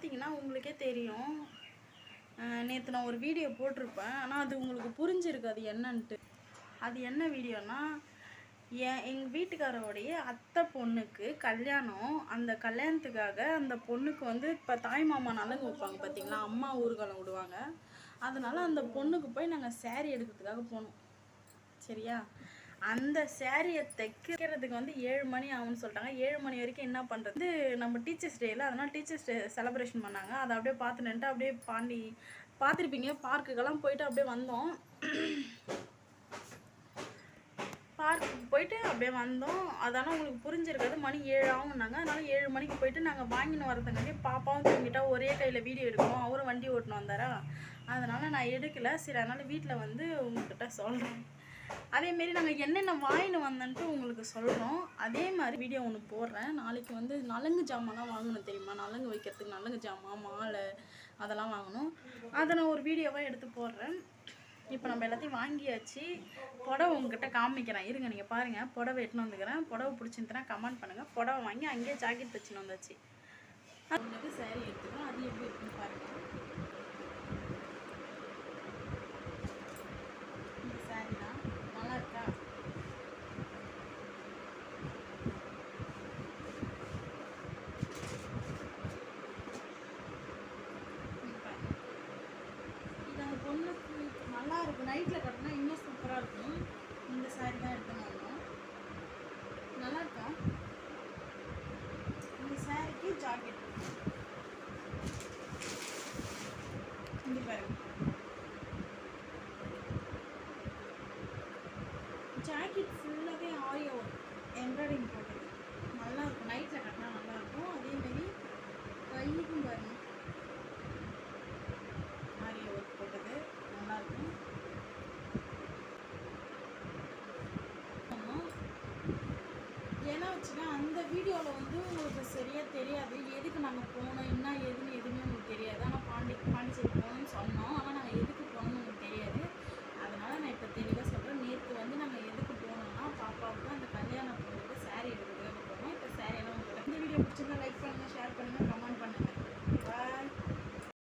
பார்த்தீங்கன்னா உங்களுக்கே தெரியும். நேற்று நான் ஒரு வீடியோ போட்டிருப்பேன். ஆனால் அது உங்களுக்கு புரிஞ்சிருக்கு அது என்னன்ட்டு. அது என்ன வீடியோனா, எங்கள் வீட்டுக்காரோடைய அத்தை பொண்ணுக்கு கல்யாணம். அந்த கல்யாணத்துக்காக அந்த பொண்ணுக்கு வந்து இப்போ தாய் மாமா நலங்கு வைப்பாங்க பார்த்தீங்களா, அம்மா ஊர்வலம் விடுவாங்க. அதனால் அந்த பொண்ணுக்கு போய் நாங்கள் சேரீ எடுக்கிறதுக்காக போனோம். சரியா? அந்த சேரீயை தைக்கிறதுக்கு வந்து 7 மணி ஆகும்னு சொல்லிட்டாங்க. 7 மணி வரைக்கும் என்ன பண்ணுறது, நம்ம டீச்சர்ஸ் டேயில், அதனால் டீச்சர்ஸ் டே செலப்ரேஷன் பண்ணாங்க. அதை அப்படியே பார்த்து நின்றுட்டு அப்படியே பார்த்துருப்பீங்க, பார்க்குக்கெல்லாம் போயிட்டு அப்படியே வந்தோம். பார்க்குக்கு போயிட்டு அப்படியே வந்தோம். அதனால் உங்களுக்கு புரிஞ்சிருக்காது. மணி 7 ஆகும்னாங்க. அதனால் 7 மணிக்கு போயிட்டு நாங்கள் வாங்கின்னு வரதுங்காட்டி பாப்பாவும் தூங்கிட்டா, ஒரே கையில் வீடியோ எடுக்கணும். அவரும் வண்டி ஓட்டின்னு வந்தாரா, அதனால் நான் எடுக்கலை. சரி, அதனால் வீட்டில் வந்து உங்கள்கிட்ட சொல்கிறேன். அதேமாரி நாங்கள் என்னென்ன வாங்கின்னு வந்தோன்ட்டு உங்களுக்கு சொல்கிறோம். அதே மாதிரி வீடியோ ஒன்று போடுறேன். நாளைக்கு வந்து நலங்கு ஜாமான்லாம் வாங்கணும் தெரியுமா, நலங்கு வைக்கிறதுக்கு நலங்கு ஜாமான், மாலை அதெல்லாம் வாங்கணும். அதை நான் ஒரு வீடியோவாக எடுத்து போடுறேன். இப்போ நம்ம எல்லாத்தையும் வாங்கியாச்சு. புடவை உங்ககிட்ட காமிக்கிறேன், இருங்க. நீங்கள் பாருங்கள், புடவை எட்டுன்னு வந்துக்கிறேன். புடவை பிடிச்சிருந்துன்னா கமெண்ட் பண்ணுங்கள். புடவை வாங்கி அங்கேயே ஜாக்கெட் தைச்சின்னு வந்தாச்சு. அதுக்கு சேரீ எடுத்துக்கிறோம். அது எப்படி இருக்குன்னு பாருங்கள். இந்த சேரீ தான் நல்லா இருக்கா? இது அந்த பொண்ணுக்கு நல்லா இருக்கும். நைட்டில் கட்டினா இன்னும் சூப்பராக இருக்கும். இந்த சாரீ தான் எடுத்துன்னு வந்தோம். நல்லா இருக்கா? இந்த சாரீக்கு ஜாக்கெட் இங்கே பாருங்க. ஜாக்கெட் ஃபுல்லாகவே ஆரி ஒர்க் எம்ப்ராய்டிங் போட்டது. நல்லாயிருக்கும். நைட்டில் கட்டினா நல்லாயிருக்கும். அதேமாரி கைக்கும் பாருங்க, ஆரி ஒர்க் போட்டது நல்லாயிருக்கும். ஏன்னா வச்சுன்னா அந்த வீடியோவில் வந்து உங்களுக்கு சரியாக தெரியாது, எதுக்கு நாங்கள் போனோம் என்ன ஏதுன்னு எதுவுமே உங்களுக்கு தெரியாது. ஆனால் பாண்டிச்சேரி போகணும்னு சொன்னோம், ஆனால் நாங்கள் எதுக்கு போகணும்னு உங்களுக்கு தெரியாது. அதனால் நான் இப்போ தெளிவாக சொல்கிறேன். நேற்று வந்து நாங்கள் எதுக்கு போனோம்னா, பாப்பாவுக்கு அந்த கல்யாண பொண்ணுக்கு சேரீ எடுக்கிறதுக்காக போனோம். இப்போ சேரீ எல்லாம் உங்களுக்கு இந்த வீடியோ பிடிச்சி